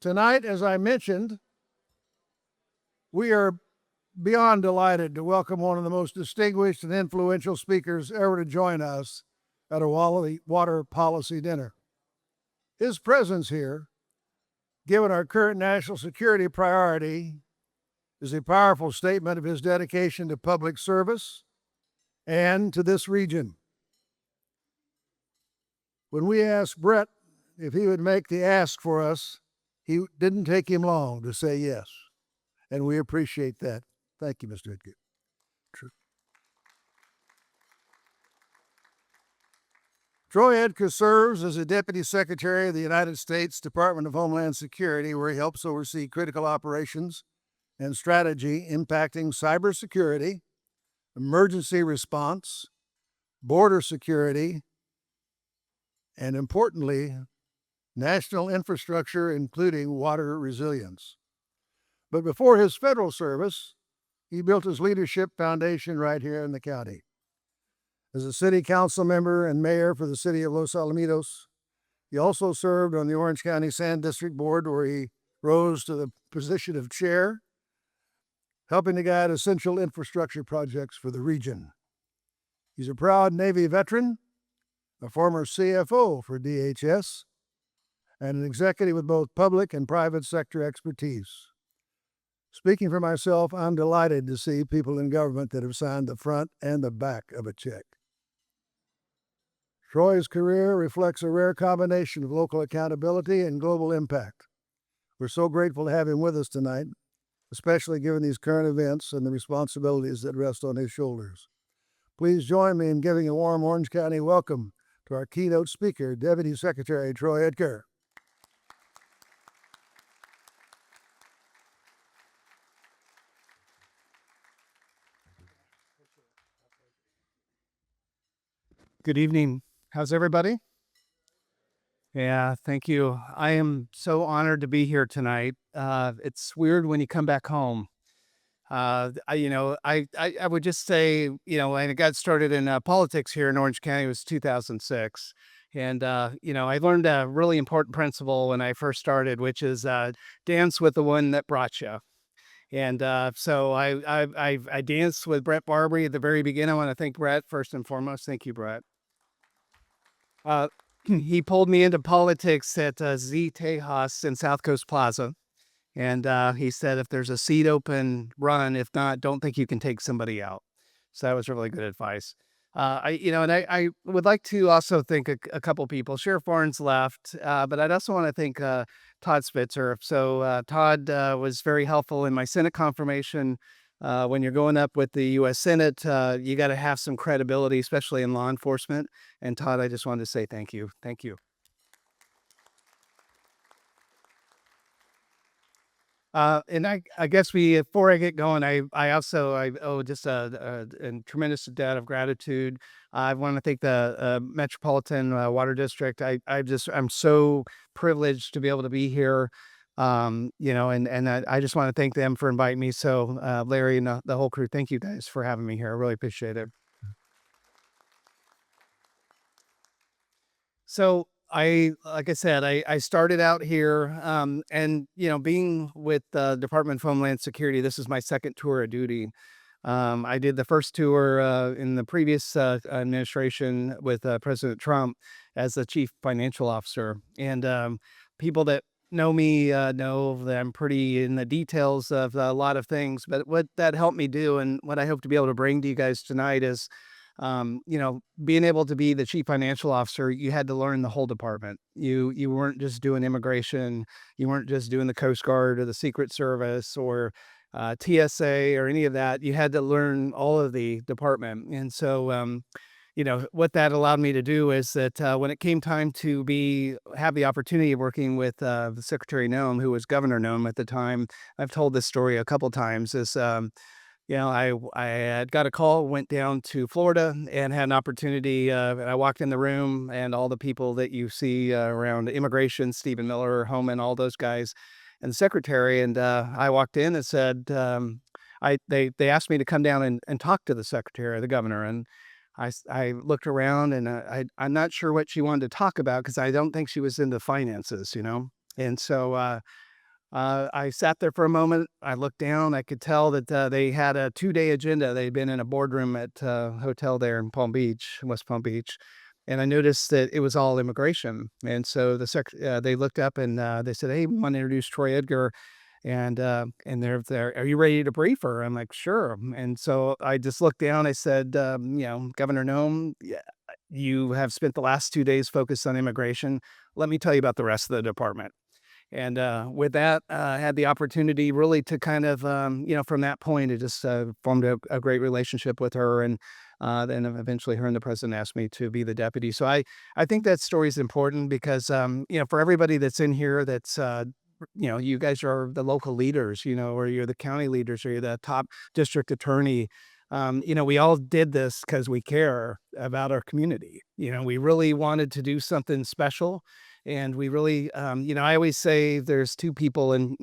Tonight, as I mentioned, we are beyond delighted to welcome one of the most distinguished and influential speakers ever to join us at a water policy dinner. His presence here, given our current national security priority, is a powerful statement of his dedication to public service and to this region. When we asked Brett if he would make the ask for us, he didn't take him long to say yes, and we appreciate that. Thank you, Mr. Edgar. Troy Edgar serves as a Deputy Secretary of the United States Department of Homeland Security, where he helps oversee critical operations and strategy impacting cybersecurity, emergency response, border security, and importantly, national infrastructure, including water resilience. But before his federal service, he built his leadership foundation right here in the county. As a city council member and mayor for the city of Los Alamitos, he also served on the Orange County Sand District Board, where he rose to the position of chair, helping to guide essential infrastructure projects for the region. He's a proud Navy veteran, a former CFO for DHS, and an executive with both public and private sector expertise. Speaking for myself, I'm delighted to see people in government that have signed the front and the back of a check. Troy's career reflects a rare combination of local accountability and global impact. We're so grateful to have him with us tonight, especially given these current events and the responsibilities that rest on his shoulders. Please join me in giving a warm Orange County welcome to our keynote speaker, Deputy Secretary Troy Edgar. Good evening. How's everybody? Yeah, thank you. I am so honored to be here tonight. It's weird when you come back home. I would just say, when I got started in politics here in Orange County, it was 2006. And, I learned a really important principle when I first started, which is dance with the one that brought you. And so I danced with Brett Barbary at the very beginning. I want to thank Brett first and foremost. Thank you, Brett. He pulled me into politics at Z Tejas in South Coast Plaza. And he said, if there's a seat open, run. If not, don't think you can take somebody out. So that was really good advice. I would like to also thank a couple people. Sheriff Barnes left, but I'd also want to thank Todd Spitzer. So Todd was very helpful in my Senate confirmation. When you're going up with the U.S. Senate, you got to have some credibility, especially in law enforcement. And Todd, I just wanted to say thank you. Thank you. And I guess before I get going, I owe just a tremendous debt of gratitude. I want to thank the Metropolitan Water District. I'm so privileged to be able to be here. And I just want to thank them for inviting me. So Larry and the whole crew, thank you guys for having me here. I really appreciate it. So like I said, I started out here, and being with the Department of Homeland Security, this is my second tour of duty. I did the first tour in the previous administration with President Trump as the chief financial officer, and people that know me know that I'm pretty in the details of a lot of things. But what that helped me do, and what I hope to be able to bring to you guys tonight is, being able to be the chief financial officer, you had to learn the whole department. You weren't just doing immigration. You weren't just doing the Coast Guard or the Secret Service or TSA or any of that. You had to learn all of the department. And so, what that allowed me to do is that when it came time to have the opportunity of working with the Secretary Noem, who was Governor Noem at the time, I've told this story a couple times, is I had got a call, went down to Florida, and had an opportunity. I walked in the room, and all the people that you see around immigration, Stephen Miller, Homan, all those guys, and the secretary. And I walked in and said, they asked me to come down and talk to the secretary, the governor. And I looked around, and I'm not sure what she wanted to talk about, because I don't think she was into finances, And so I sat there for a moment. I looked down. I could tell that they had a 2-day agenda. They'd been in a boardroom at a hotel there in Palm Beach, West Palm Beach. And I noticed that it was all immigration. And so they looked up and they said, "Hey, we want to introduce Troy Edgar." And they're there. "Are you ready to brief her?" I'm like, "Sure." And so I just looked down. I said, "Governor Nome, yeah, you have spent the last 2 days focused on immigration. Let me tell you about the rest of the department." And with that, I had the opportunity really to kind of, from that point, it just formed a great relationship with her. And then eventually her and the president asked me to be the deputy. So I think that story is important because, for everybody that's in here, you guys are the local leaders, or you're the county leaders, or you're the top district attorney. We all did this because we care about our community. We really wanted to do something special. And we really, I always say there's two people in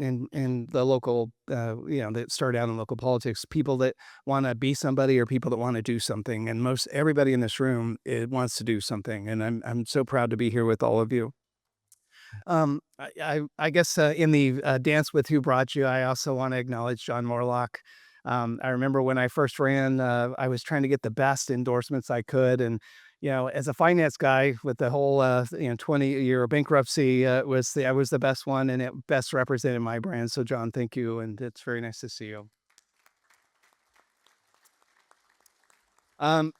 the local, that start out in local politics: people that want to be somebody, or people that want to do something. And most everybody in this room, wants to do something. And I'm so proud to be here with all of you. I guess in the dance with who brought you, I also want to acknowledge John Morlock. I remember when I first ran, I was trying to get the best endorsements I could, and as a finance guy with the whole 20-year bankruptcy, I was the best one, and it best represented my brand. So John, thank you, and it's very nice to see you. Um,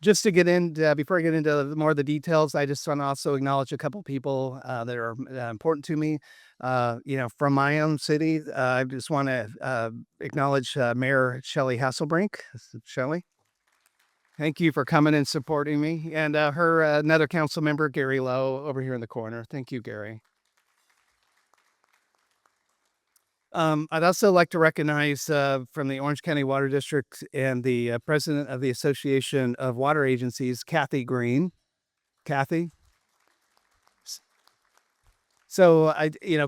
just to get in, before I get into more of the details, I just want to also acknowledge a couple people that are important to me. From my own city, I just want to acknowledge Mayor Shelley Hasselbrink. Shelley, thank you for coming and supporting me, and her another council member, Gary Lowe, over here in the corner. Thank you, Gary. I'd also like to recognize from the Orange County Water District and the president of the Association of Water Agencies, Kathy Green. Kathy. S- So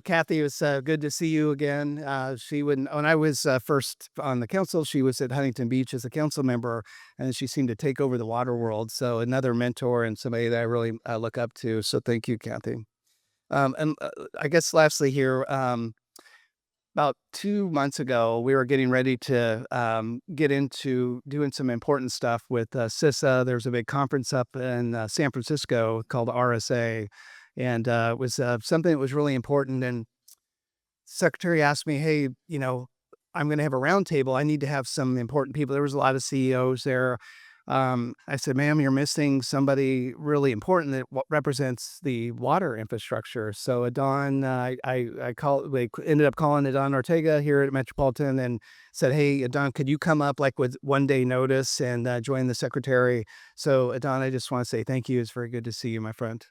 Kathy, it was good to see you again. When I was first on the council, she was at Huntington Beach as a council member, and she seemed to take over the water world. So another mentor and somebody that I really look up to. So thank you, Kathy. And I guess lastly here, about 2 months ago, we were getting ready to get into doing some important stuff with CISA. There's a big conference up in San Francisco called RSA, and it was something that was really important. And Secretary asked me, "Hey, I'm going to have a roundtable. I need to have some important people." There was a lot of CEOs there. I said, "Ma'am, you're missing somebody really important that represents the water infrastructure." So Adon, we ended up calling Adon Ortega here at Metropolitan and said, "Hey, Adon, could you come up like with 1 day notice and join the secretary?" So Adon, I just want to say thank you. It's very good to see you, my friend.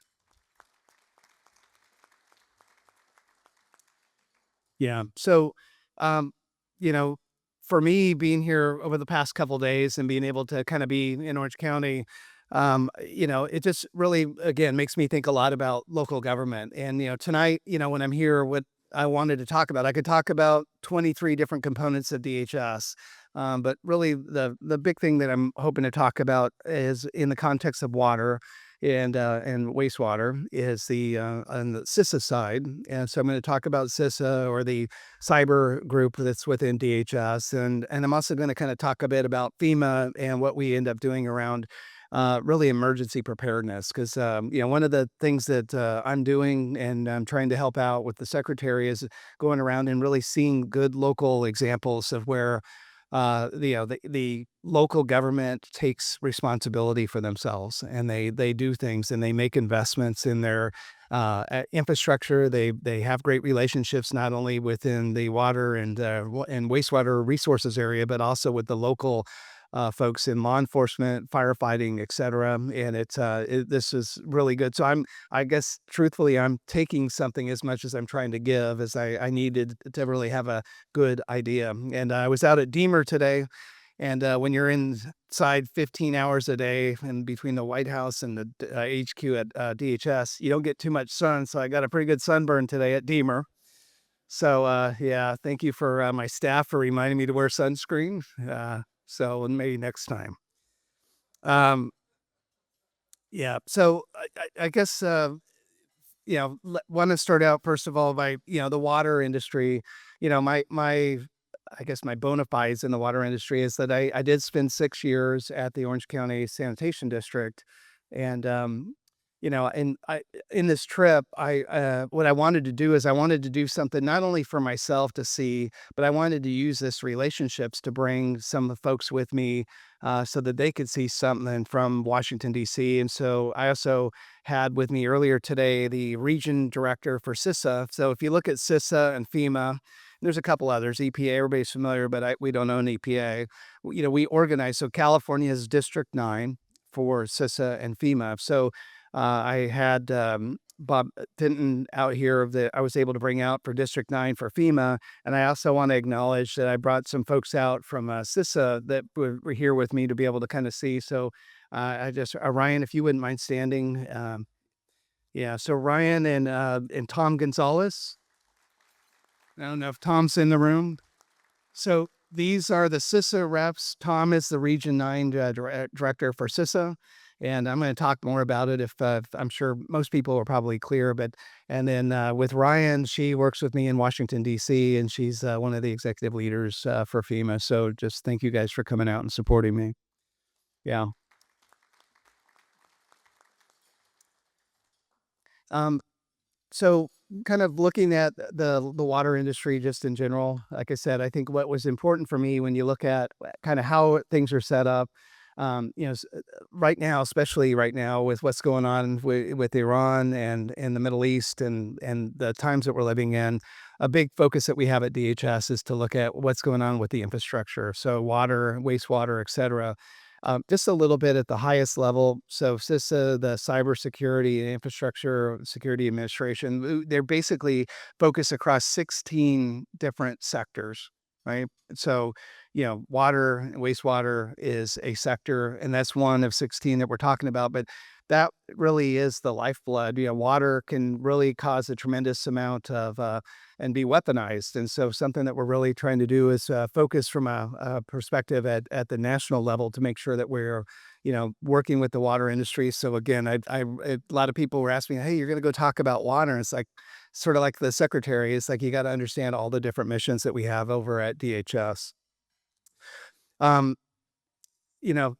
Yeah. So, um, you know, for me being here over the past couple days and being able to kind of be in Orange County, it just really, again, makes me think a lot about local government. And, tonight, when I'm here, what I wanted to talk about, I could talk about 23 different components of DHS. But really the big thing that I'm hoping to talk about is in the context of water and wastewater is on the CISA side. And so I'm going to talk about CISA, or the cyber group that's within DHS. And I'm also going to kind of talk a bit about FEMA and what we end up doing around really emergency preparedness. Because, one of the things that I'm doing and I'm trying to help out with the secretary is going around and really seeing good local examples of where the local government takes responsibility for themselves, and they do things, and they make investments in their infrastructure. They have great relationships not only within the water and wastewater resources area, but also with the local folks in law enforcement, firefighting, etc. And this is really good. So I guess truthfully, I'm taking something as much as I'm trying to give, as I needed to really have a good idea. And I was out at Deemer today. And when you're inside 15 hours a day and between the White House and the HQ at DHS, you don't get too much sun. So I got a pretty good sunburn today at Deemer. So yeah, thank you for my staff for reminding me to wear sunscreen. So maybe next time. Yeah. So I guess want to start out first of all by, the water industry. My I guess my bona fides in the water industry is that I did spend 6 years at the Orange County Sanitation District, and and I in this trip, what I wanted to do is I wanted to do something not only for myself to see, but I wanted to use this relationships to bring some of the folks with me, so that they could see something from Washington D.C. And so I also had with me earlier today the region director for CISA. So if you look at CISA and FEMA, there's a couple others. EPA, everybody's familiar, but we don't own EPA. We organize. So California is District 9 for CISA and FEMA. So I had Bob Tinton out here I was able to bring out for District 9 for FEMA. And I also want to acknowledge that I brought some folks out from CISA that were here with me to be able to kind of see. So Ryan, if you wouldn't mind standing. Yeah, so Ryan and Tom Gonzalez. I don't know if Tom's in the room. So these are the CISA reps. Tom is the Region 9 director for CISA. And I'm going to talk more about it if I'm sure most people are probably clear. And then with Ryan, she works with me in Washington, D.C., and she's one of the executive leaders for FEMA. So just thank you guys for coming out and supporting me. Yeah. So kind of looking at the water industry just in general, like I said, I think what was important for me when you look at kind of how things are set up, right now, especially right now with what's going on with Iran and in the Middle East and the times that we're living in, a big focus that we have at DHS is to look at what's going on with the infrastructure. So water, wastewater, et cetera. Just a little bit at the highest level. So CISA, the Cybersecurity and Infrastructure Security Administration, they're basically focused across 16 different sectors, right? So, water and wastewater is a sector, and that's one of 16 that we're talking about. But that really is the lifeblood. Water can really cause a tremendous amount of and be weaponized. And so something that we're really trying to do is focus from a perspective at the national level to make sure that we're, working with the water industry. So again, a lot of people were asking me, hey, you're going to go talk about water. And it's like, sort of like the secretary, it's like, you got to understand all the different missions that we have over at DHS. Um, you know,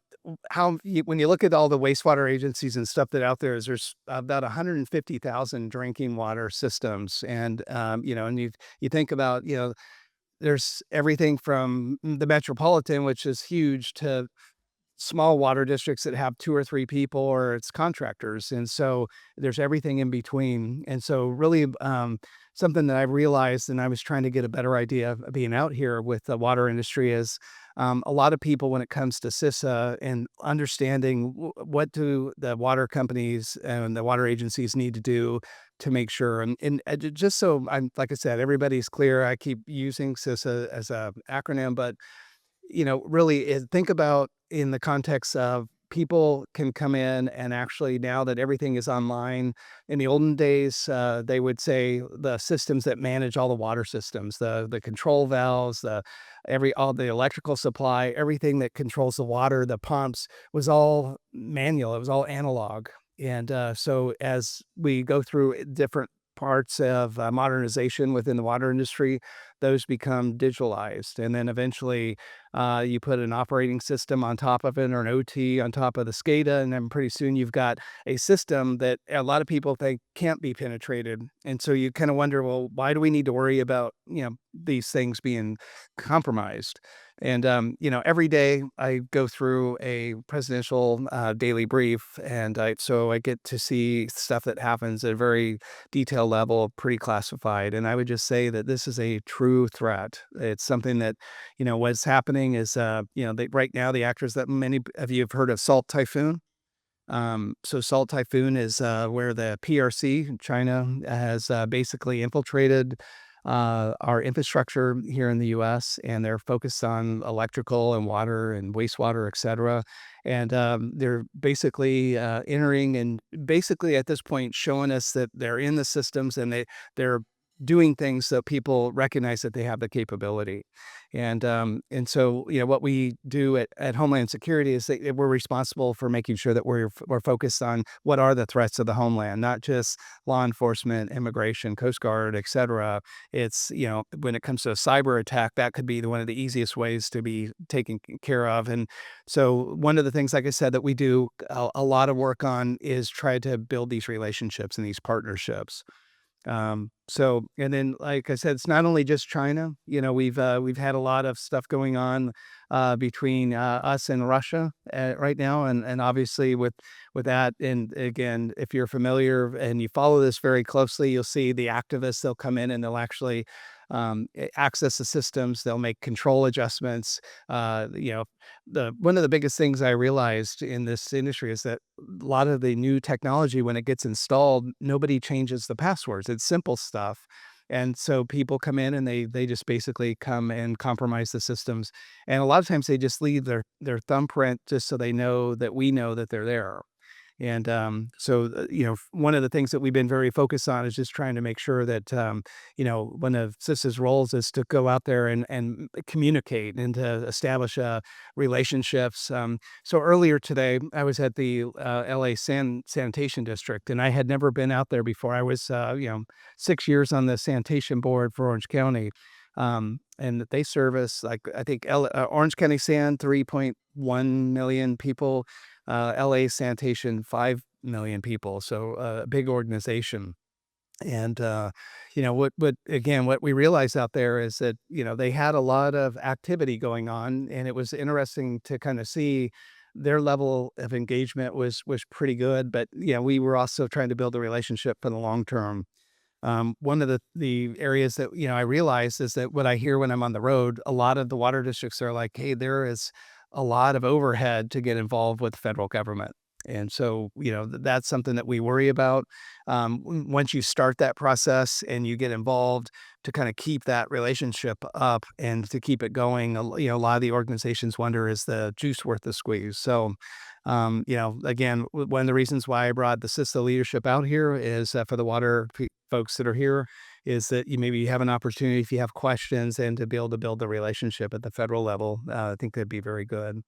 when you look at all the wastewater agencies and stuff that out there is there's about 150,000 drinking water systems. And, and you think about, there's everything from the metropolitan, which is huge, to small water districts that have 2 or 3 people or it's contractors. And so there's everything in between. And so really something that I realized, and I was trying to get a better idea of being out here with the water industry, is a lot of people when it comes to CISA and understanding what do the water companies and the water agencies need to do to make sure. And just so like I said, everybody's clear. I keep using CISA as a acronym, but really think about in the context of people can come in and actually, now that everything is online, in the olden days, they would say the systems that manage all the water systems, the control valves, all the electrical supply, everything that controls the water, the pumps, was all manual. It was all analog. And so as we go through different parts of modernization within the water industry, those become digitalized. And then eventually you put an operating system on top of it or an OT on top of the SCADA. And then pretty soon you've got a system that a lot of people think can't be penetrated. And so you kind of wonder, well, why do we need to worry about, these things being compromised? And, every day I go through a presidential daily brief, and so I get to see stuff that happens at a very detailed level, pretty classified. And I would just say that this is a true threat. It's something that, what's happening is, right now, the actors that many of you have heard of, Salt Typhoon. So Salt Typhoon is where the PRC, China, has basically infiltrated our infrastructure here in the U.S., and they're focused on electrical and water and wastewater, et cetera. And they're basically entering and basically at this point showing us that they're in the systems, and they're doing things so people recognize that they have the capability. And so, what we do at Homeland Security is that we're responsible for making sure that we're focused on what are the threats of the homeland, not just law enforcement, immigration, Coast Guard, et cetera. It's, when it comes to a cyber attack, that could be one of the easiest ways to be taken care of. And so one of the things, like I said, that we do a lot of work on is try to build these relationships and these partnerships. And then, like I said, it's not only just China. We've had a lot of stuff going on between us and Russia right now, and obviously with that. And again, if you're familiar and you follow this very closely, you'll see the activists. They'll come in and they'll actually access the systems. They'll make control adjustments. The one of the biggest things I realized in this industry is that a lot of the new technology, when it gets installed, nobody changes the passwords. It's simple stuff. And so people come in and they just basically come and compromise the systems. And a lot of times they just leave their thumbprint just so they know that we know that they're there. And one of the things that we've been very focused on is just trying to make sure that, one of CISA's roles is to go out there and communicate and to establish relationships. So earlier today, I was at the LA Sanitation District, and I had never been out there before. I was, 6 years on the sanitation board for Orange County. And they service, like, I think Orange County San, 3.1 million people, LA Sanitation, 5 million people. So a big organization. And, what we realized out there is that, they had a lot of activity going on, and it was interesting to kind of see their level of engagement was pretty good. But, we were also trying to build a relationship for the long term. One of the areas that, I realize is that what I hear when I'm on the road, a lot of the water districts are like, hey, there is a lot of overhead to get involved with the federal government. And so, that's something that we worry about. Once you start that process and you get involved, to kind of keep that relationship up and to keep it going, a lot of the organizations wonder, is the juice worth the squeeze? So, again, one of the reasons why I brought the CISA leadership out here is for the water folks that are here, is that you maybe have an opportunity, if you have questions, and to be able to build the relationship at the federal level. I think that'd be very good.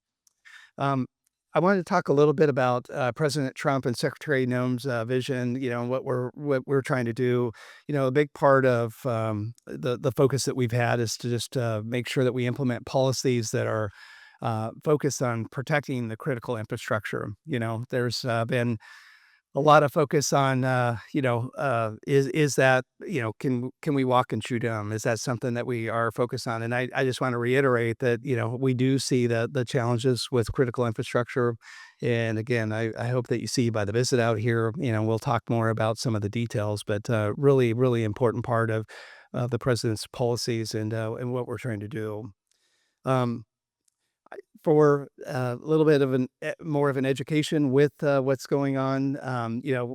Um, I wanted to talk a little bit about President Trump and Secretary Noem's vision. What we're trying to do. A big part of the focus that we've had is to just make sure that we implement policies that are focused on protecting the critical infrastructure. There's been a lot of focus on, is that, can we walk and chew gum? Is that something that we are focused on? And I just want to reiterate that, we do see the challenges with critical infrastructure. And again, I hope that you see by the visit out here, we'll talk more about some of the details, but really, really important part of the president's policies and what we're trying to do. Um, for a little bit of more of an education with what's going on.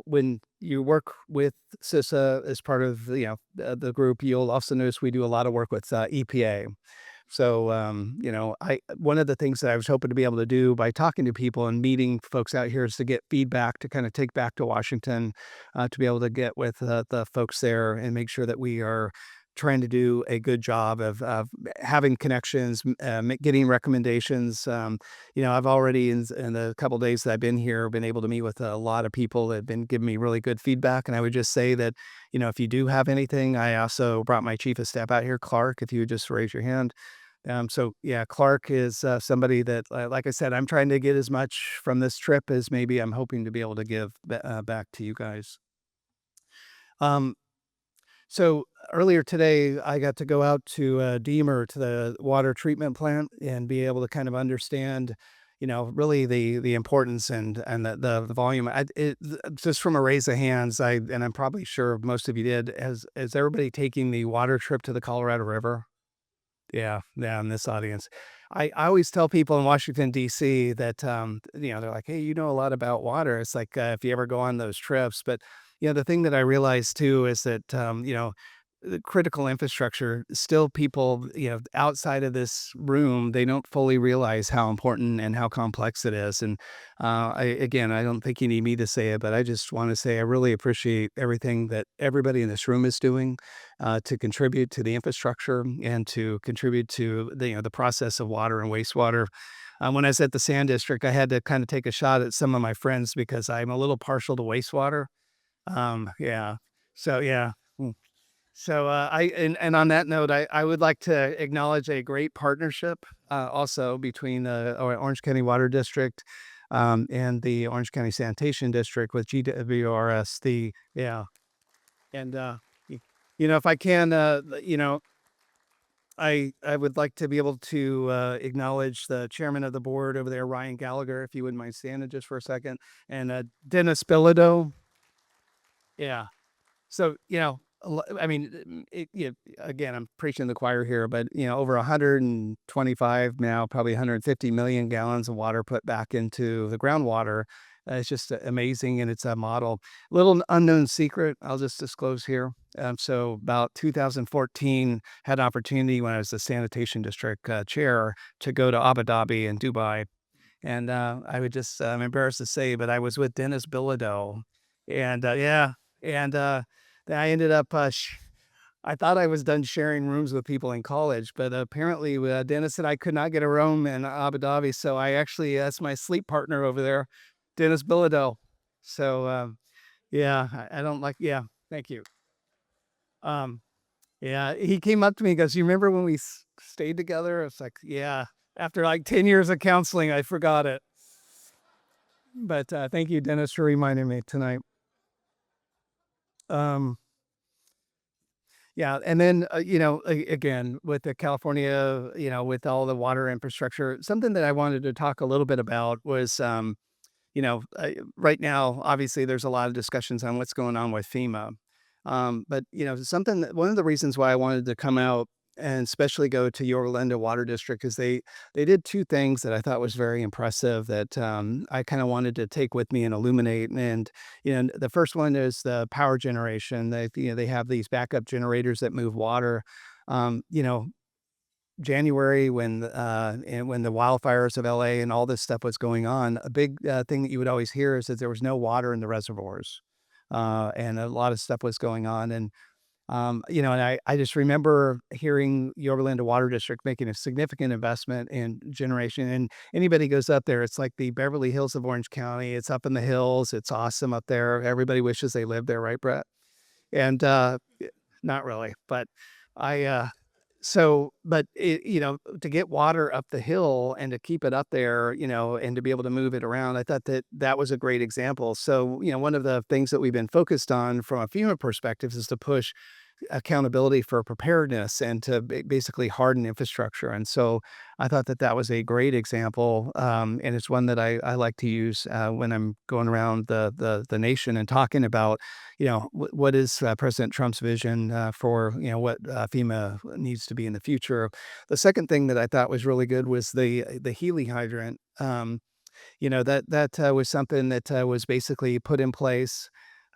When you work with CISA as part of the group, you'll also notice we do a lot of work with EPA. So, I one of the things that I was hoping to be able to do by talking to people and meeting folks out here is to get feedback to kind of take back to Washington, to be able to get with the folks there and make sure that we are trying to do a good job of having connections, getting recommendations. I've already in the couple days that I've been here, been able to meet with a lot of people that have been giving me really good feedback. And I would just say that, if you do have anything, I also brought my chief of staff out here, Clark, if you would just raise your hand. So yeah, Clark is somebody that, like I said, I'm trying to get as much from this trip as maybe I'm hoping to be able to give back to you guys. Um, so earlier today, I got to go out to Deemer, to the water treatment plant, and be able to kind of understand, really the importance and the volume. Just from a raise of hands, and I'm probably sure most of you did. Has everybody taking the water trip to the Colorado River? Yeah, yeah, in this audience. I always tell people in Washington, D.C. that, they're like, hey, you know a lot about water. It's like, if you ever go on those trips. But, the thing that I realized too is that, the critical infrastructure, still people, outside of this room, they don't fully realize how important and how complex it is. And I don't think you need me to say it, but I just want to say I really appreciate everything that everybody in this room is doing to contribute to the infrastructure and to contribute to the process of water and wastewater. When I was at the Sand District, I had to kind of take a shot at some of my friends because I'm a little partial to wastewater. Yeah. So yeah. And on that note, I would like to acknowledge a great partnership also between the Orange County Water District and the Orange County Sanitation District with GWRS. And if I can, I would like to be able to acknowledge the chairman of the board over there, Ryan Gallagher, if you wouldn't mind standing just for a second, and Dennis Bilodeau. Yeah. So, I mean, again, I'm preaching to the choir here, but, over 125 now, probably 150 million gallons of water put back into the groundwater. It's just amazing, and it's a model. Little unknown secret I'll just disclose here. So about 2014, had an opportunity when I was the sanitation district chair to go to Abu Dhabi and Dubai. And I'm embarrassed to say, but I was with Dennis Bilodeau. And yeah, and then I ended up, I thought I was done sharing rooms with people in college, but apparently Dennis said I could not get a room in Abu Dhabi. So I actually, that's my sleep partner over there, Dennis Bilodeau. So yeah, I don't like, yeah, thank you. Um, yeah, he came up to me and goes, "You remember when we stayed together?" It's like, yeah, after like 10 years of counseling, I forgot it. But thank you, Dennis, for reminding me tonight. Um, yeah, and then again with the California, with all the water infrastructure, something that I wanted to talk a little bit about was, right now, obviously, there's a lot of discussions on what's going on with FEMA. But something that one of the reasons why I wanted to come out and especially go to Yorba Water District is they did two things that I thought was very impressive that I kind of wanted to take with me and illuminate. And the first one is the power generation. They have these backup generators that move water. Um, you know, January when the wildfires of LA and all this stuff was going on, a big thing that you would always hear is that there was no water in the reservoirs, and a lot of stuff was going on. And and I just remember hearing Yorba Water District making a significant investment in generation. And anybody goes up there, it's like the Beverly Hills of Orange County. It's up in the hills. It's awesome up there. Everybody wishes they lived there, right, Brett? And not really, but I but to get water up the hill and to keep it up there, and to be able to move it around, I thought that that was a great example. So, one of the things that we've been focused on from a FEMA perspective is to push accountability for preparedness and to basically harden infrastructure. And so I thought that that was a great example. And it's one that I like to use when I'm going around the nation and talking about, what is President Trump's vision for, what FEMA needs to be in the future. The second thing that I thought was really good was the Healy hydrant. That was something that was basically put in place.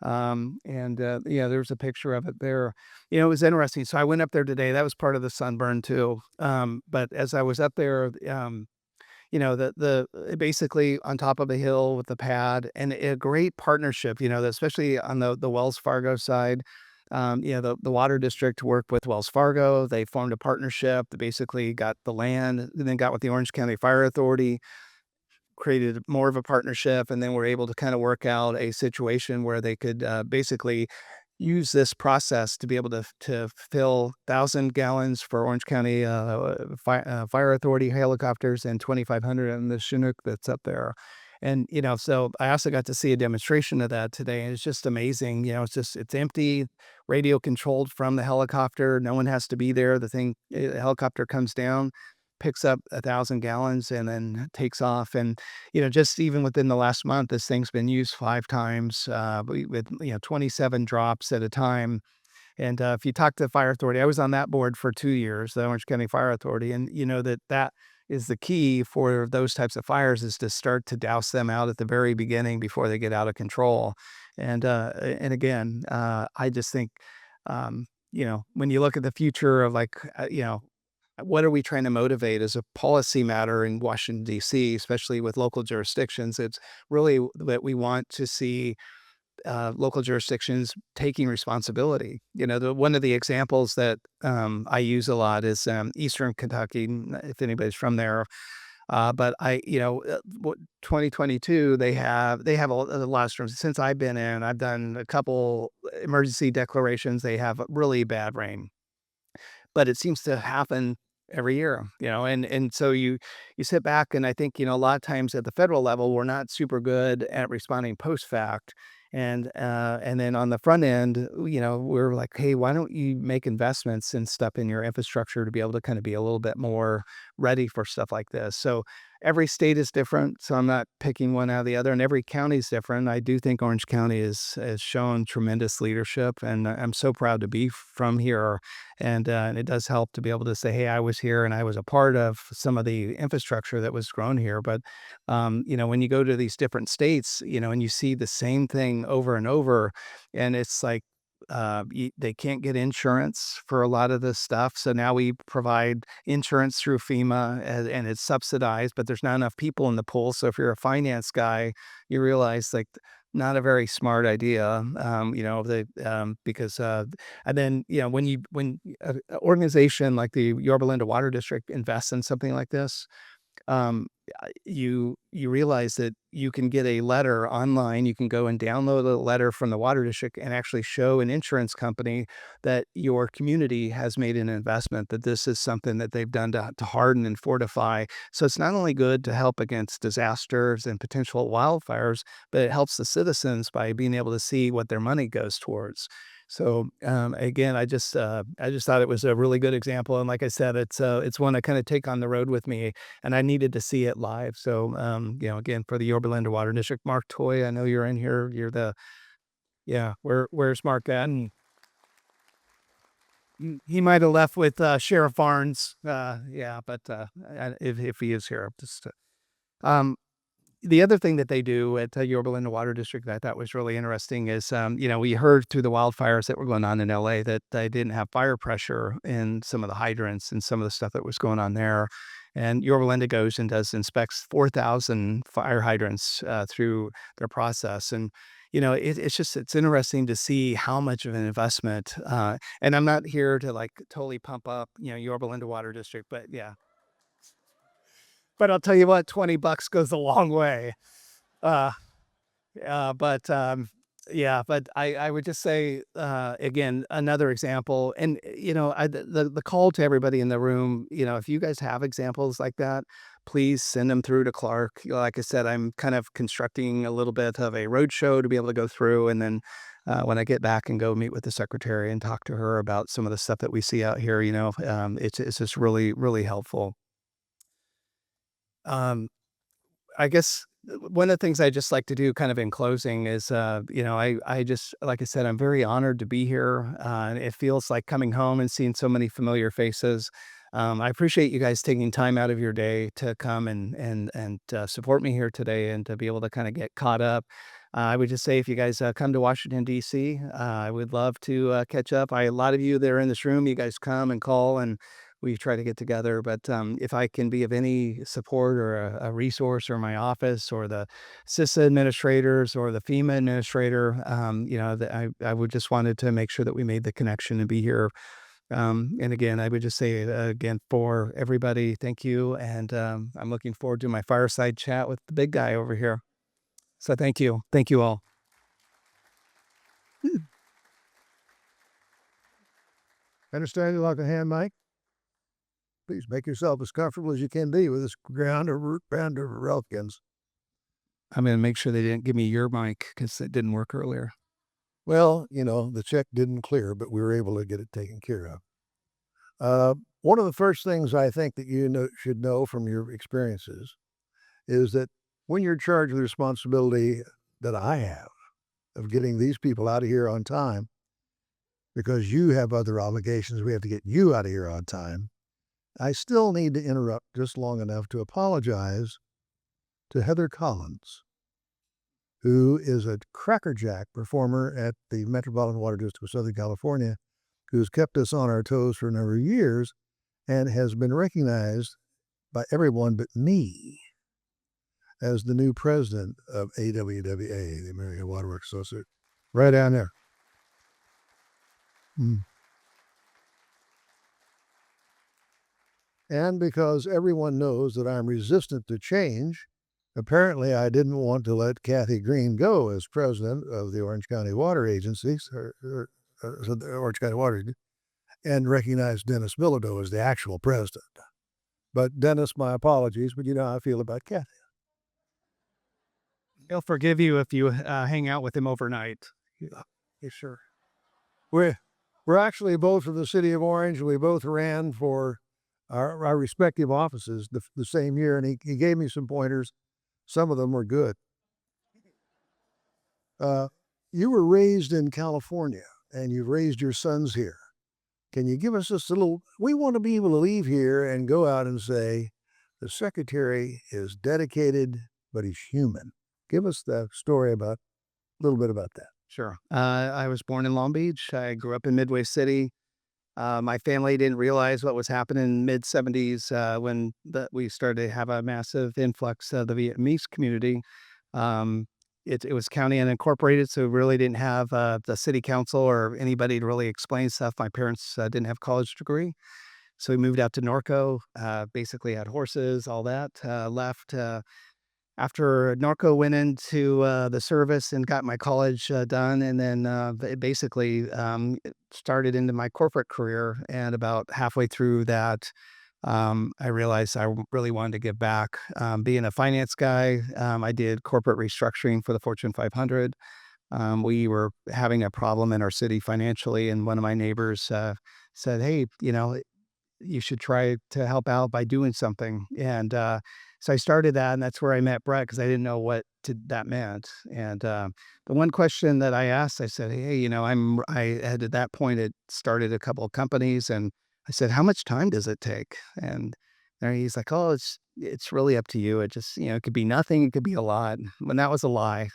And yeah, there's a picture of it there. It was interesting. So I went up there today. That was part of the sunburn too. But as I was up there, basically on top of a hill with the pad and a great partnership, especially on the Wells Fargo side. The water district worked with Wells Fargo. They formed a partnership. They basically got the land and then got with the Orange County Fire Authority, created more of a partnership, and then we're able to kind of work out a situation where they could basically use this process to be able to fill 1,000 gallons for Orange County Fire Authority helicopters and 2,500 in the Chinook that's up there. And so I also got to see a demonstration of that today, and it's just amazing. It's empty, radio controlled from the helicopter. No one has to be there. The helicopter comes down, picks up 1,000 gallons and then takes off. And, just even within the last month, this thing's been used 5 times with 27 drops at a time. And if you talk to the fire authority, I was on that board for 2 years, the Orange County Fire Authority. And that is the key for those types of fires is to start to douse them out at the very beginning before they get out of control. And again, I just think, when you look at the future of like, what are we trying to motivate as a policy matter in Washington, D.C., especially with local jurisdictions? It's really that we want to see local jurisdictions taking responsibility. One of the examples that I use a lot is Eastern Kentucky, if anybody's from there. But 2022, they have a lot of storms. Since I've been in, I've done a couple emergency declarations. They have really bad rain, but it seems to happen every year, and so you sit back and I think, a lot of times at the federal level, we're not super good at responding post fact. And then on the front end, we're like, hey, why don't you make investments and stuff in your infrastructure to be able to kind of be a little bit more ready for stuff like this. So every state is different. So I'm not picking one out of the other, and every county is different. I do think Orange County has shown tremendous leadership, and I'm so proud to be from here. And it does help to be able to say, hey, I was here and I was a part of some of the infrastructure that was grown here. But, when you go to these different states, and you see the same thing over and over, and it's like, they can't get insurance for a lot of this stuff. So now we provide insurance through FEMA, and it's subsidized, but there's not enough people in the pool. So if you're a finance guy, you realize like not a very smart idea, because and then when an organization like the Yorba Linda Water District invests in something like this, um, you realize that you can get a letter online. You can go and download a letter from the water district and actually show an insurance company that your community has made an investment, that this is something that they've done to harden and fortify. So it's not only good to help against disasters and potential wildfires, but it helps the citizens by being able to see what their money goes towards. So again, I just thought it was a really good example, and like I said, it's one I kind of take on the road with me, and I needed to see it live. So again, for the Yorba Linda Water District, Mark Toy, I know you're in here. You're the yeah. Where's Mark at? And he might have left with Sheriff Barnes. Yeah, but if he is here, just um, the other thing that they do at Yorba Linda Water District that I thought was really interesting is, we heard through the wildfires that were going on in LA that they didn't have fire pressure in some of the hydrants and some of the stuff that was going on there. And Yorba Linda goes and inspects 4,000 fire hydrants through their process. And, it's interesting to see how much of an investment. And I'm not here to like totally pump up, Yorba Linda Water District, but yeah. But I'll tell you what, $20 goes a long way. Uh, but yeah, but I would just say again, another example, and the call to everybody in the room, if you guys have examples like that, please send them through to Clark. Like I said, I'm kind of constructing a little bit of a roadshow to be able to go through, and then when I get back and go meet with the secretary and talk to her about some of the stuff that we see out here, it's just really really helpful. Um, I guess one of the things I just like to do kind of in closing is, I just, like I said, I'm very honored to be here. It feels like coming home and seeing so many familiar faces. I appreciate you guys taking time out of your day to come and support me here today and to be able to kind of get caught up. I would just say if you guys come to Washington, D.C., I would love to catch up. A lot of you that are in this room, you guys come and call and we try to get together. But if I can be of any support or a resource or my office or the CISA administrators or the FEMA administrator, that I would just wanted to make sure that we made the connection and be here. And again, I would just say again for everybody, thank you. And I'm looking forward to my fireside chat with the big guy over here. So thank you. Thank you all. Understand you like a hand, Mike? Please make yourself as comfortable as you can be with this ground or root band of Relkins. I'm going to make sure they didn't give me your mic because it didn't work earlier. Well, the check didn't clear, but we were able to get it taken care of. One of the first things I think that should know from your experiences is that when you're charged with the responsibility that I have of getting these people out of here on time, because you have other obligations, we have to get you out of here on time. I still need to interrupt just long enough to apologize to Heather Collins, who is a crackerjack performer at the Metropolitan Water District of Southern California, who's kept us on our toes for a number of years and has been recognized by everyone but me as the new president of AWWA, the American Water Works Association. Right down there. And because everyone knows that I'm resistant to change, apparently I didn't want to let Kathy Green go as president of the Orange County Water Agencies, the Orange County Water, and recognize Dennis Bilodeau as the actual president. But Dennis, my apologies, but you know how I feel about Kathy. He'll forgive you if you hang out with him overnight. Yeah, sure. We're actually both from the city of Orange. We both ran for our respective offices the same year, and he gave me some pointers. Some of them were good. You were raised in California, and you've raised your sons here. Can you give us just a little? We want to be able to leave here and go out and say, the secretary is dedicated, but he's human. Give us the story about a little bit about that. Sure. I was born in Long Beach. I grew up in Midway City. My family didn't realize what was happening in the mid-'70s when we started to have a massive influx of the Vietnamese community. It was county unincorporated, so we really didn't have the city council or anybody to really explain stuff. My parents didn't have a college degree, so we moved out to Norco, basically had horses, all that, left. After Norco, went into the service and got my college done, and then basically started into my corporate career. And about halfway through that, I realized I really wanted to give back. Being a finance guy, I did corporate restructuring for the Fortune 500. We were having a problem in our city financially, and one of my neighbors said, "Hey, you should try to help out by doing something." And so I started that, and that's where I met Brett, because I didn't know what that meant. And the one question that I asked, I said, "Hey, I had at that point had started a couple of companies, and I said, how much time does it take?" And he's like, "Oh, it's really up to you. It just it could be nothing, it could be a lot." When that was a lie.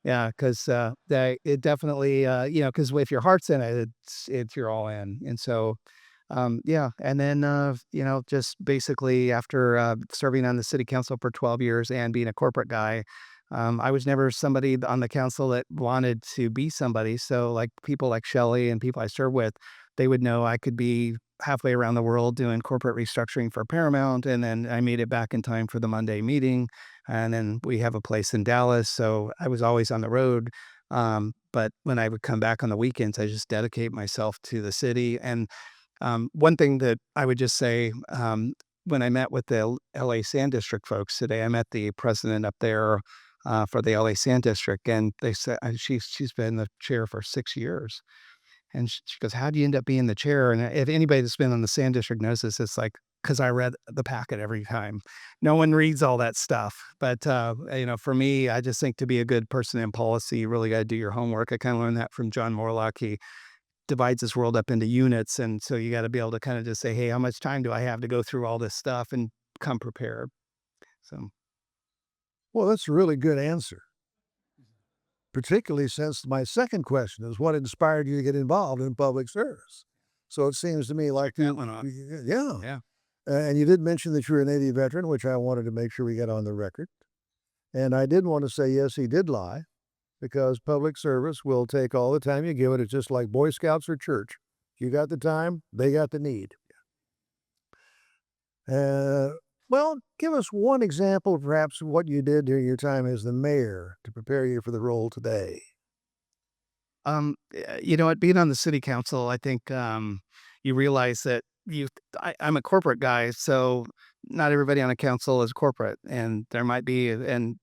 Yeah, because it definitely because if your heart's in it, it's you're all in. And so yeah. And then, just basically after serving on the city council for 12 years and being a corporate guy, I was never somebody on the council that wanted to be somebody. So like people like Shelley and people I serve with, they would know I could be halfway around the world doing corporate restructuring for Paramount. And then I made it back in time for the Monday meeting. And then we have a place in Dallas. So I was always on the road. But when I would come back on the weekends, I just dedicate myself to the city. And one thing that I would just say, when I met with the LA Sand District folks today, I met the president up there for the LA Sand District, and they said she's been the chair for 6 years. And she goes, "How do you end up being the chair?" And if anybody that's been on the Sand District knows this, it's like, because I read the packet every time. No one reads all that stuff. But, for me, I just think to be a good person in policy, you really got to do your homework. I kind of learned that from John Morlock. He divides this world up into units. And so you got to be able to kind of just say, "Hey, how much time do I have to go through all this stuff?" and come prepared. So, Well, that's a really good answer, particularly since my second question is what inspired you to get involved in public service. So it seems to me like that went on. Yeah. Yeah. And you did mention that you're a Navy veteran, which I wanted to make sure we got on the record. And I did want to say, yes, he did lie, because public service will take all the time you give it. It's just like Boy Scouts or church. You got the time, they got the need. Well, give us one example, perhaps, of what you did during your time as the mayor to prepare you for the role today. You know what? Being on the city council, I think you realize that I'm a corporate guy, so not everybody on a council is corporate, and there might be, and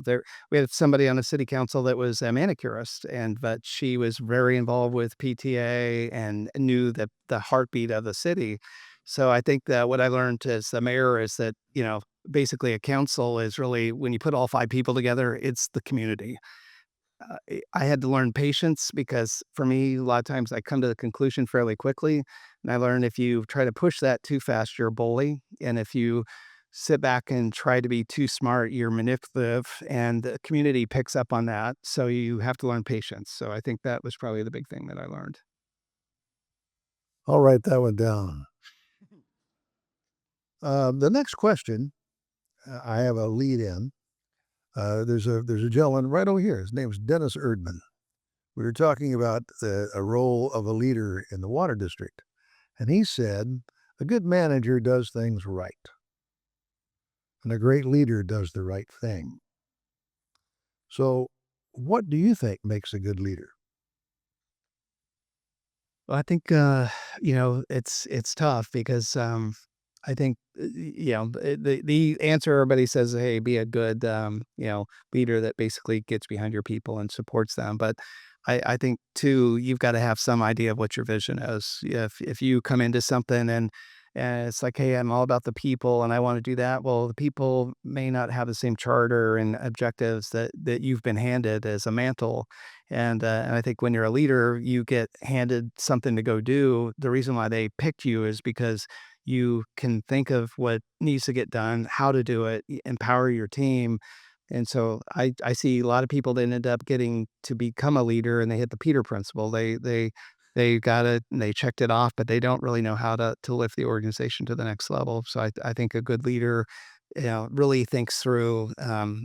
there we had somebody on the city council that was a manicurist, but she was very involved with PTA and knew the heartbeat of the city. So I think that what I learned as the mayor is that basically a council is really, when you put all five people together, it's the community. I had to learn patience, because for me, a lot of times I come to the conclusion fairly quickly. And I learned if you try to push that too fast, you're a bully. And if you sit back and try to be too smart, you're manipulative. And the community picks up on that. So you have to learn patience. So I think that was probably the big thing that I learned. I'll write that one down. The next question, I have a lead in. There's a gentleman right over here. His name is Dennis Erdman. We were talking about a role of a leader in the water district, and he said a good manager does things right, and a great leader does the right thing. So, what do you think makes a good leader? Well, I think, it's tough because, I think, the answer everybody says, "Hey, be a good, leader that basically gets behind your people and supports them." But I think too, you've gotta have some idea of what your vision is. If you come into something and it's like, "Hey, I'm all about the people and I wanna do that," well, the people may not have the same charter and objectives that you've been handed as a mantle. And I think when you're a leader, you get handed something to go do. The reason why they picked you is because you can think of what needs to get done, how to do it, empower your team. And so I see a lot of people that end up getting to become a leader and they hit the Peter principle. They got it and they checked it off, but they don't really know how to lift the organization to the next level. So I think a good leader, really thinks through,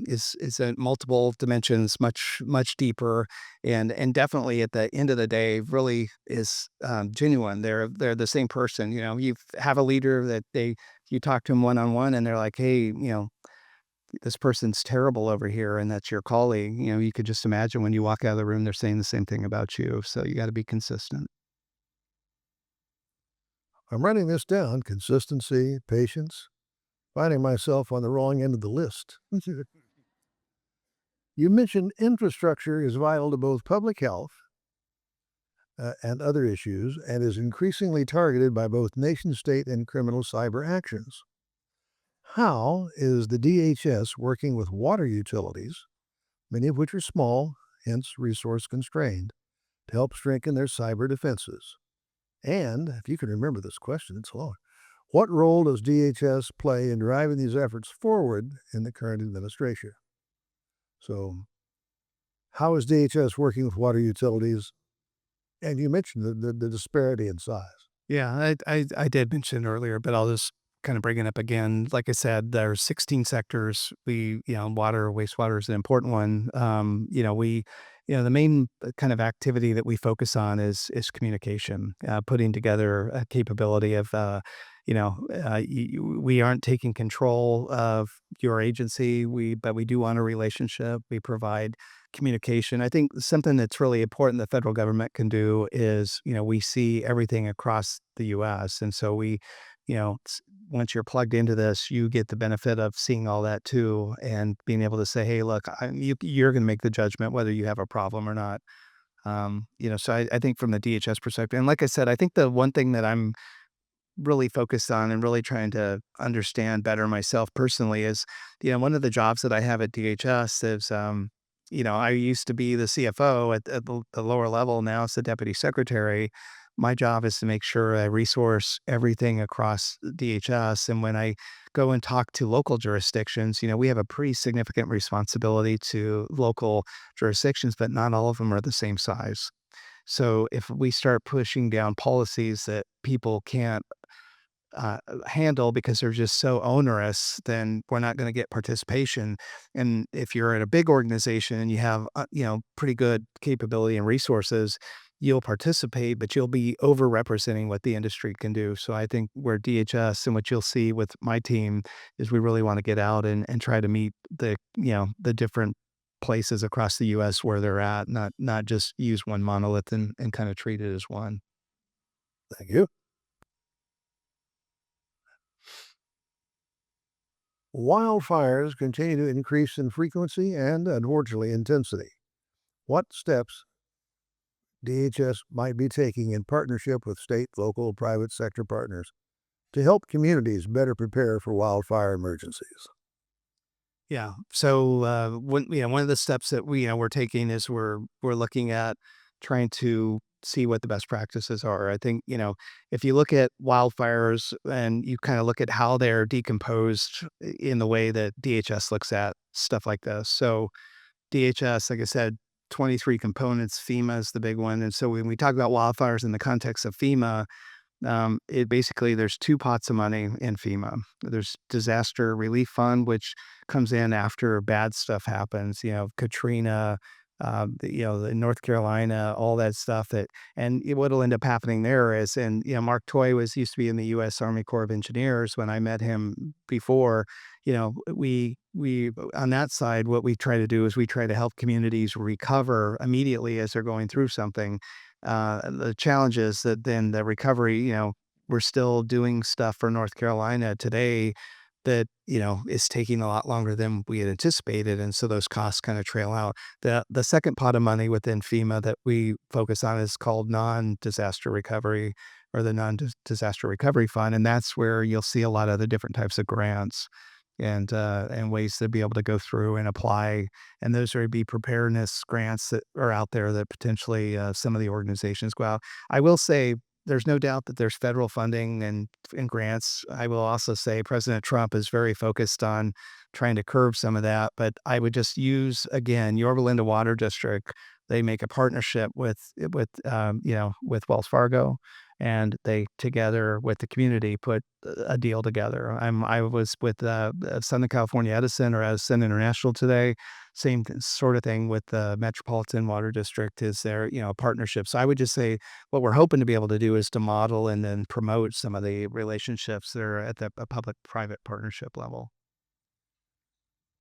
is at multiple dimensions, much deeper, and definitely at the end of the day, really is, genuine. They're the same person. You have a leader that you talk to them one on one, and they're like, hey, this person's terrible over here, and that's your colleague. You could just imagine when you walk out of the room, they're saying the same thing about you. So you got to be consistent. I'm writing this down: consistency, patience, finding myself on the wrong end of the list. You mentioned infrastructure is vital to both public health and other issues and is increasingly targeted by both nation state and criminal cyber actions. How is the DHS working with water utilities, many of which are small, hence resource constrained, to help strengthen their cyber defenses? And if you can remember this question, it's long. What role does DHS play in driving these efforts forward in the current administration? So, how is DHS working with water utilities? And you mentioned the disparity in size. Yeah, I did mention earlier, but I'll just kind of bring it up again. Like I said, there's 16 sectors. Water, wastewater is an important one. The main kind of activity that we focus on is communication, putting together a capability of, we aren't taking control of your agency. But we do want a relationship. We provide communication. I think something that's really important the federal government can do is, we see everything across the US. And so once you're plugged into this, you get the benefit of seeing all that too and being able to say, hey, look, you're going to make the judgment whether you have a problem or not. So I think from the DHS perspective, and like I said, I think the one thing that I'm really focused on and really trying to understand better myself personally is, one of the jobs that I have at DHS is, I used to be the CFO at the lower level. Now it's the deputy secretary. My job is to make sure I resource everything across DHS. And when I go and talk to local jurisdictions, we have a pretty significant responsibility to local jurisdictions, but not all of them are the same size. So if we start pushing down policies that people can't handle because they're just so onerous, then we're not going to get participation. And if you're in a big organization and you have, pretty good capability and resources, you'll participate, but you'll be overrepresenting what the industry can do. So I think where DHS and what you'll see with my team is we really want to get out and try to meet the different places across the US where they're at, not just use one monolith and kind of treat it as one. Thank you. Wildfires continue to increase in frequency and, unfortunately, intensity. What steps DHS might be taking in partnership with state, local, private sector partners to help communities better prepare for wildfire emergencies? Yeah. So, one of the steps that we're taking is we're looking at trying to see what the best practices are. I think, if you look at wildfires and you kind of look at how they're decomposed in the way that DHS looks at stuff like this. So DHS, like I said, 23 components, FEMA is the big one. And so when we talk about wildfires in the context of FEMA, It basically there's two pots of money in FEMA. There's disaster relief fund, which comes in after bad stuff happens. Katrina, the North Carolina, all that stuff. What'll end up happening there is, and Mark Toy used to be in the U.S. Army Corps of Engineers when I met him before. We on that side, what we try to do is we try to help communities recover immediately as they're going through something. The challenge is that then the recovery, we're still doing stuff for North Carolina today that, is taking a lot longer than we had anticipated. And so those costs kind of trail out. The second pot of money within FEMA that we focus on is called non-disaster recovery, or the non-disaster recovery fund. And that's where you'll see a lot of the different types of grants and ways to be able to go through and apply. And those would be preparedness grants that are out there that potentially some of the organizations go out. I will say there's no doubt that there's federal funding and grants. I will also say President Trump is very focused on trying to curb some of that. But I would just use, again, Yorba Linda Water District. They make a partnership with Wells Fargo, and they together with the community put a deal together. I was with Southern California Edison, or Edison International today. Same sort of thing with the Metropolitan Water District. Is there a partnership? So I would just say what we're hoping to be able to do is to model and then promote some of the relationships that are at the public-private partnership level.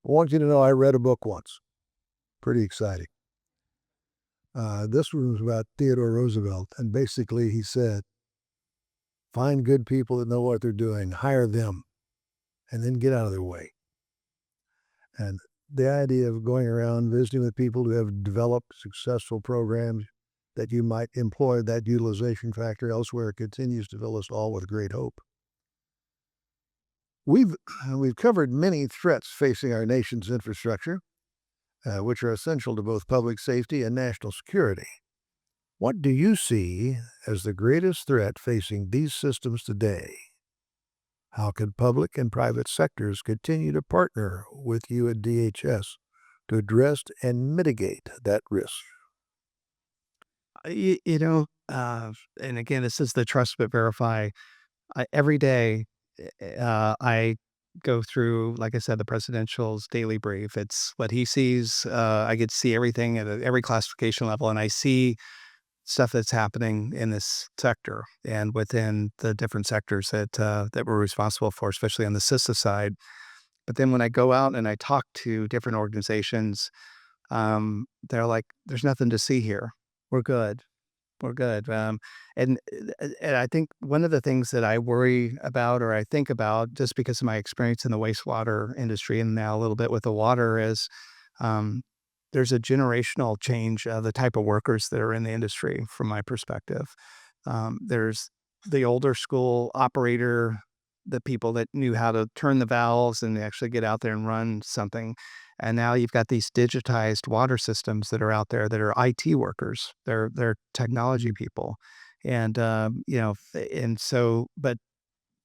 I want you to know I read a book once. Pretty exciting. This one was about Theodore Roosevelt, and basically he said, find good people that know what they're doing, hire them, and then get out of their way. And the idea of going around visiting with people who have developed successful programs that you might employ that utilization factor elsewhere continues to fill us all with great hope. We've covered many threats facing our nation's infrastructure, which are essential to both public safety and national security. What do you see as the greatest threat facing these systems today? How can public and private sectors continue to partner with you at DHS to address and mitigate that risk? And again, this is the trust but verify. Every day, I go through, like I said, the presidential's daily brief. It's what he sees. I get to see everything at every classification level, and I see stuff that's happening in this sector and within the different sectors that we're responsible for, especially on the CISA side. But then when I go out and I talk to different organizations, they're like, "There's nothing to see here. We're good. We're good." And I think one of the things that I worry about, or I think about, just because of my experience in the wastewater industry and now a little bit with the water, is um, there's a generational change of the type of workers that are in the industry, from my perspective. There's the older school operator, the people that knew how to turn the valves and actually get out there and run something. And now you've got these digitized water systems that are out there that are IT workers. They're technology people, and but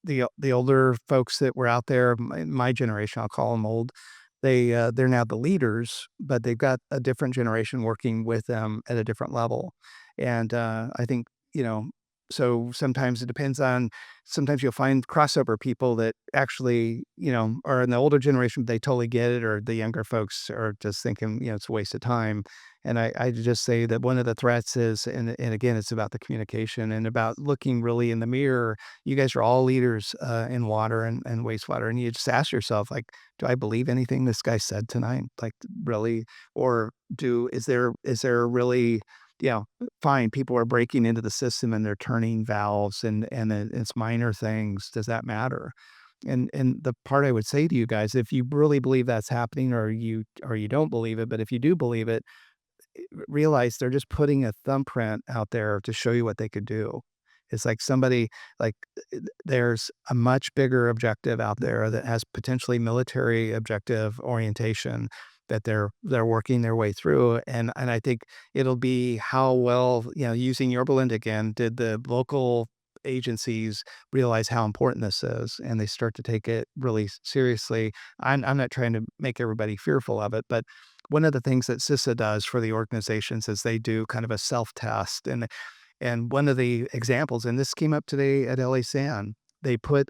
the older folks that were out there, my generation, I'll call them old. They're now the leaders, but they've got a different generation working with them at a different level, and I think So sometimes it depends on. Sometimes you'll find crossover people that actually are in the older generation. They totally get it, or the younger folks are just thinking it's a waste of time. And I just say that one of the threats is, and again, it's about the communication and about looking really in the mirror. You guys are all leaders in water and wastewater, and you just ask yourself, like, do I believe anything this guy said tonight? Like, really? Or is there really, fine, people are breaking into the system and they're turning valves, and it's minor things. Does that matter? And the part I would say to you guys, if you really believe that's happening, or you don't believe it, but if you do believe it, realize they're just putting a thumbprint out there to show you what they could do. It's like somebody, like, there's a much bigger objective out there that has potentially military objective orientation that they're working their way through. And I think it'll be how well, using Yorba Linda again, did the local agencies realize how important this is, and they start to take it really seriously. I'm not trying to make everybody fearful of it, but one of the things that CISA does for the organizations is they do kind of a self-test. And And one of the examples, and this came up today at LA San, they put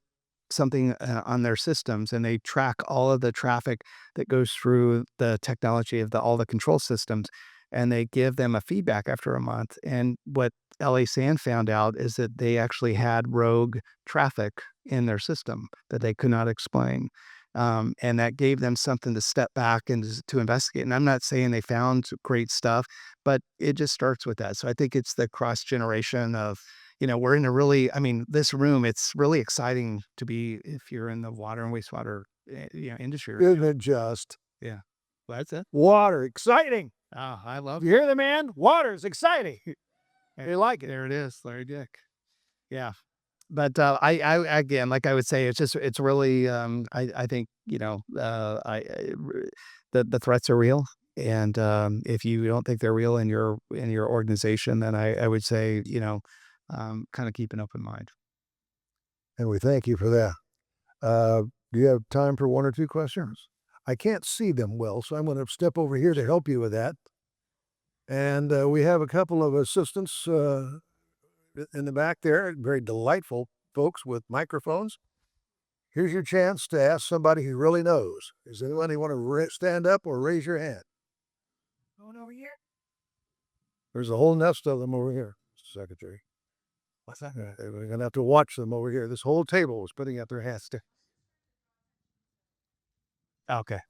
something on their systems and they track all of the traffic that goes through the technology of all the control systems, and they give them a feedback after a month. And what LA San found out is that they actually had rogue traffic in their system that they could not explain. And that gave them something to step back and to investigate. And I'm not saying they found great stuff, but it just starts with that. So I think it's the cross generation of, we're in a really, I mean, this room, it's really exciting to be if you're in the water and wastewater, industry. Right Isn't now. it just? Yeah. Well, that's it. Water, exciting. Oh, I love You hear the man? Water's exciting. it. They like it. There it is, Larry Dick. Yeah. But again, like I would say, it's really, I think, the threats are real. And if you don't think they're real in your organization, then I would say, kind of keep an open mind. And we thank you for that. Do you have time for one or two questions? I can't see them well, so I'm going to step over here to help you with that. And we have a couple of assistants in the back there, very delightful folks with microphones. Here's your chance to ask somebody who really knows. Is anyone who want to stand up or raise your hand? Going over here? There's a whole nest of them over here, Mr. Secretary. What's that? We're going to have to watch them over here. This whole table is putting out their hands. Okay.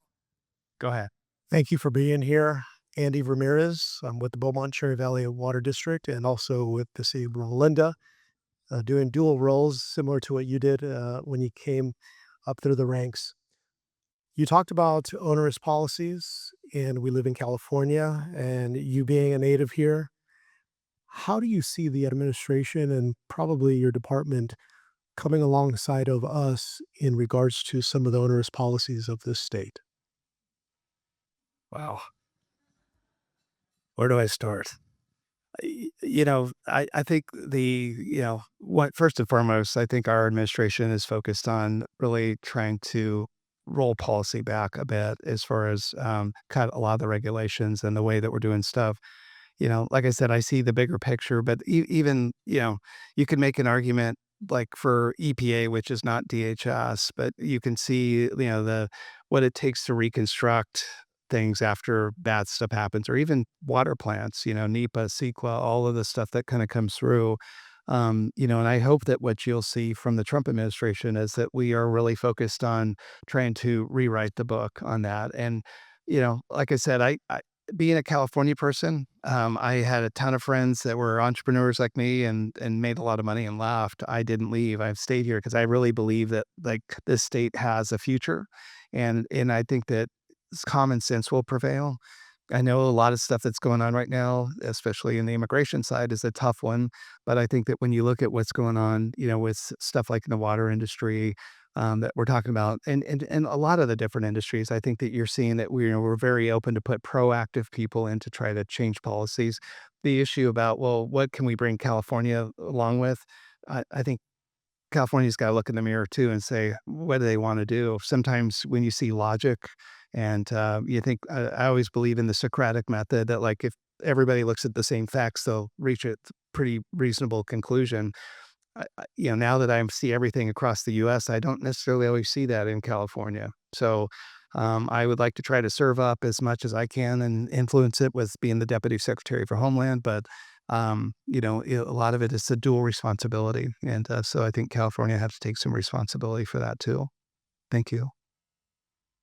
Go ahead. Thank you for being here. Andy Ramirez. I'm with the Beaumont Cherry Valley Water District and also with the city of Melinda, doing dual roles similar to what you did when you came up through the ranks. You talked about onerous policies, and we live in California, and you being a native here, how do you see the administration and probably your department coming alongside of us in regards to some of the onerous policies of this state? Wow. Where do I start? I think what first and foremost, I think our administration is focused on really trying to roll policy back a bit as far as cut a lot of the regulations and the way that we're doing stuff. Like I said, I see the bigger picture, but even, you can make an argument like for EPA, which is not DHS, but you can see, what it takes to reconstruct things after bad stuff happens, or even water plants, NEPA, CEQA, all of the stuff that kind of comes through. And I hope that what you'll see from the Trump administration is that we are really focused on trying to rewrite the book on that. And, like I said, I being a California person, I had a ton of friends that were entrepreneurs like me and made a lot of money and left. I didn't leave. I've stayed here because I really believe that like this state has a future, and I think that common sense will prevail. I know a lot of stuff that's going on right now, especially in the immigration side, is a tough one. But I think that when you look at what's going on, with stuff like in the water industry, that we're talking about, and a lot of the different industries, I think that you're seeing that we're very open to put proactive people in to try to change policies. The issue about, well, what can we bring California along with? I think California's got to look in the mirror too and say, what do they want to do? Sometimes when you see logic and you think, I always believe in the Socratic method that like if everybody looks at the same facts, they'll reach a pretty reasonable conclusion. Now that I see everything across the U.S., I don't necessarily always see that in California. So I would like to try to serve up as much as I can and influence it with being the Deputy Secretary for Homeland. But a lot of it is a dual responsibility. And so I think California has to take some responsibility for that too. Thank you.